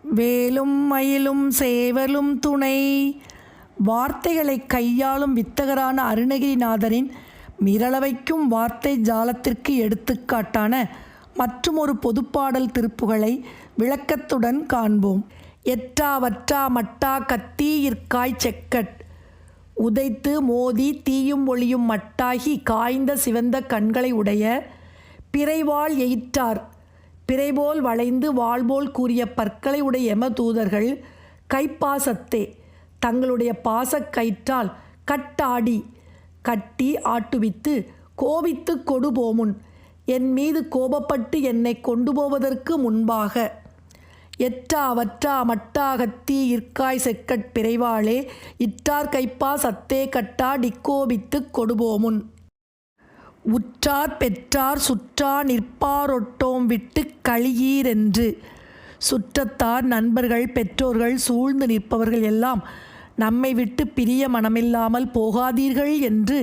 வேலும் மயிலும் சேவலும் துணை. வார்த்தைகளை கையாளும் வித்தகரான அருணகிரிநாதரின் மிரளவைக்கும் வார்த்தை ஜாலத்திற்கு எடுத்துக்காட்டான மற்றுமொரு பொதுப்பாடல் திருப்புகளை விளக்கத்துடன் காண்போம். எட்டா வற்றா மட்டா கத்தீயிற்காய் செக்கட். உதைத்து மோதி தீயும் ஒளியும் மட்டாகி காய்ந்த சிவந்த கண்களை உடைய பிறைவாள் எயிற்றார். பிறைபோல் வளைந்து வாள்போல் கூறிய பற்களை உடைய யமதூதர்கள் கைப்பாசத்தே தங்களுடைய பாசக் கயிற்றால் கட்டாடி கட்டி ஆட்டுவித்து கோபித்து கொடுபோமுன் என் மீது கோபப்பட்டு என்னை கொண்டு போவதற்கு முன்பாக. எட்டா வற்றா மட்டா கத்தி இற்காய் செக்கட் பிறைவாளே இட்டார் கைப்பா சத்தே கட்டா டிக்கோபித்து கொடுபோமுன். உற்றார் பெற்றார் சுற்றா நிற்பாரொட்டோம் விட்டு கழியீரென்று. சுற்றத்தார் நண்பர்கள் பெற்றோர்கள் சூழ்ந்து நிற்பவர்கள் எல்லாம் நம்மை விட்டு பிரிய மனமில்லாமல் போகாதீர்கள் என்று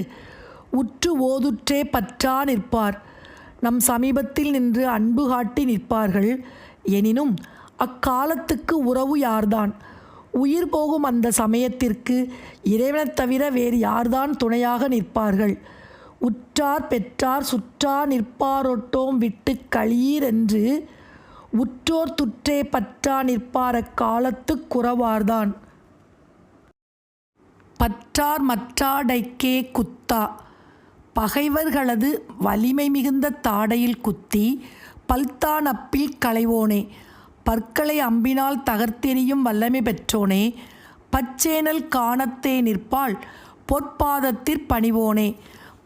உற்று ஓதுற்றே பற்றா நிற்பார். நம் சமீபத்தில் நின்று அன்பு காட்டி நிற்பார்கள். எனினும் அக்காலத்துக்கு உறவு யார்தான்? உயிர் போகும் அந்த சமயத்திற்கு இறைவனைத் தவிர வேறு யார்தான் துணையாக நிற்பார்கள்? உற்றார் பெற்றார் சுற்றா நிற்பாரொட்டோம் விட்டு கழியீர் என்று உற்றோர் துற்றே பற்றா நிற்பார் அக்காலத்துக் குறவார்தான். பற்றார் மற்றாடைக்கே குத்தா. பகைவர்களது வலிமை மிகுந்த தாடையில் குத்தி பல்தான் அப்பில் களைவோனே பற்களை அம்பினால் தகர்த்தெறியும் வல்லமை பெற்றோனே பச்சேனல் காணத்தே நிற்பாள் பொற்பாதத்திற் பணிவோனே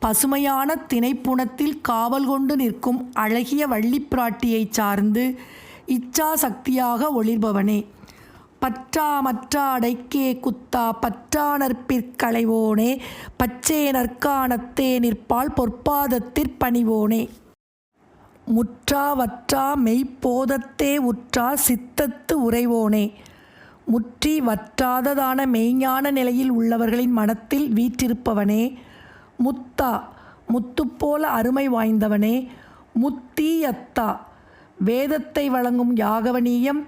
பசுமையான திணைப்புணத்தில் காவல் கொண்டு நிற்கும் அழகிய வள்ளிப்பிராட்டியைச் சார்ந்து இச்சா சக்தியாக ஒளிர்பவனே. பற்றா மற்றாடைக்கே குத்தா பற்றானற்பிற்களைவோனே பச்சே நற்காணத்தே நிற்பாள் பொற்பாதத்திற் பணிவோனே. முற்றா வற்றா மெய்ப்போதத்தே உற்றா சித்தத்து உறைவோனே. முற்றி வற்றாததான மெய்ஞான நிலையில் உள்ளவர்களின் மனத்தில் வீற்றிருப்பவனே. முத்தா முத்துப்போல அருமை வாய்ந்தவனே. முத்தீயத்தா வேதத்தை வழங்கும் யாகவனீயம்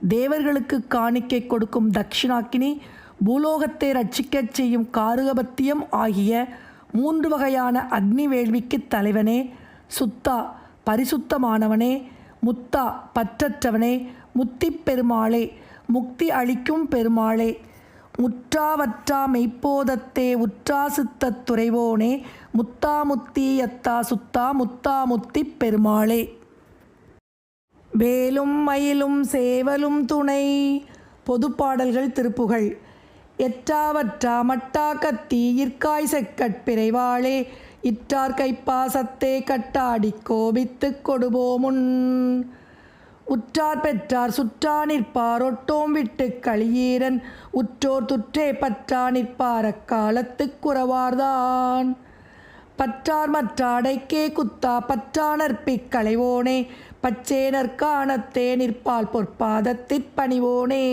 தேவர்களுக்கு காணிக்கை கொடுக்கும் தட்சிணாக்கினி பூலோகத்தை ரட்சிக்கச் செய்யும் காருகபத்தியம் ஆகிய 3 வகையான அக்னி வேள்விக்கு தலைவனே. சுத்தா பரிசுத்தமானவனே. முத்தா பற்றற்றவனே. முத்திப் பெருமாளே முக்தி அளிக்கும் பெருமாளே. முற்றாவற்றா மெய்ப்போதத்தே உற்றா சித்தத் துறைவோனே முத்தா முத்தீயத்தா சுத்தா முத்தா முத்திப் பெருமாளே. வேலும் மயிலும் சேவலும் துணை. பொதுப்பாடல்கள் திருப்புகள். எற்றாவற்றா மட்டா கத்தி இற்காய் செக்கட் பிறைவாளே இற்றார் கைப்பாசத்தே கட்டாடி கோபித்து கொடுபோமுன். உற்றார் பெற்றார் சுற்றா நிற்பார் ஒட்டோம் விட்டு கழியீரன் உற்றோர் துற்றே பற்றா நிற்பார் அக்காலத்துக் குறவார்தான். பற்றார் மற்றாடைக்கே குத்தா பற்றானற்பிக் களைவோனே பச்சே நற்காணத்தே நிற்பால் பொற்பாதத்திற் பணிவோனே.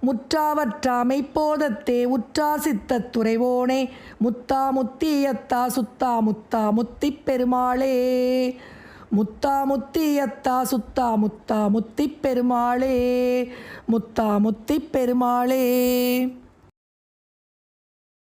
முற்றாவற்றா மெய்ப்போதத்தே உற்றா சித்தத் துறைவோனே முத்தா முத்தீயத்தா சுத்தா முத்தா முத்திப் பெருமாளே. முத்தா முத்தீயத்தா சுத்தா முத்தா முத்திப் பெருமாளே. முத்தா முத்திப் பெருமாளே.